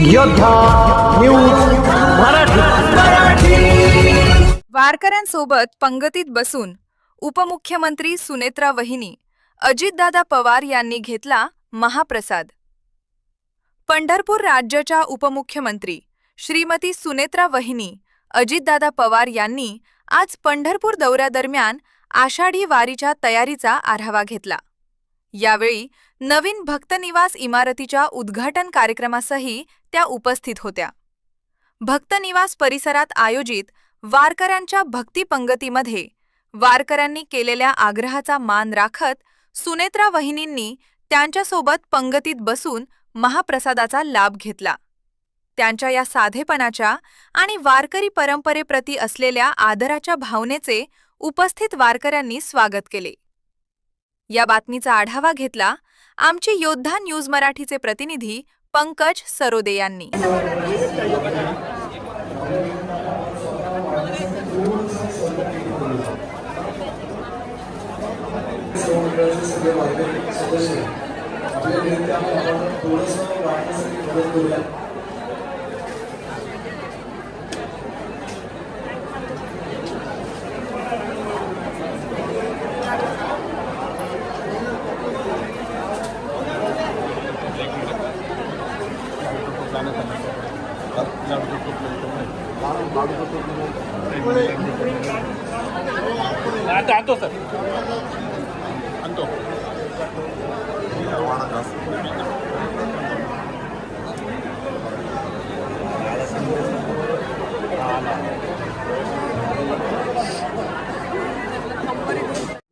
योद्धा न्यूज मराठी। वारकऱ्यांसोबत पंगतीत बसून उपमुख्यमंत्री सुनेत्रा वहिनी अजितदादा पवार यांनी घेतला महाप्रसाद। पंढरपूर राज्याच्या उपमुख्यमंत्री श्रीमती सुनेत्रा वहिनी अजितदादा पवार यांनी आज पंढरपूर दौऱ्यादरम्यान आषाढी वारीच्या तयारीचा आढावा घेतला। यावेळी नवीन भक्तनिवास इमारतीच्या उद्घाटन कार्यक्रमासही त्या उपस्थित होत्या। भक्तनिवास परिसरात आयोजित वारकऱ्यांच्या भक्ती पंगतीमध्ये वारकऱ्यांनी केलेल्या आग्रहाचा मान राखत सुनेत्रा वहिनींनी त्यांच्यासोबत पंगतीत बसून महाप्रसादाचा लाभ घेतला। त्यांच्या या साधेपणाच्या आणि वारकरी परंपरेप्रती असलेल्या आदराच्या भावनेचे उपस्थित वारकऱ्यांनी स्वागत केले। या बातमीचा आढावा घेतला आमचे योद्धा न्यूज मराठीचे प्रतिनिधी पंकज सरोदे यांनी। आणतो सर आणतो।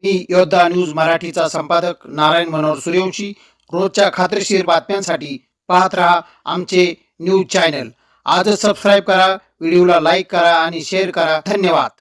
मी योद्धा न्यूज मराठीचा संपादक नारायण मनोहर सूर्यवंशी। रोजच्या खात्रीशीर बातम्यांसाठी पाहत रहा आमचे न्यूज चॅनल। आजच सबस्क्राइब करा, व्हिडिओला लाईक करा आणि शेअर करा। धन्यवाद।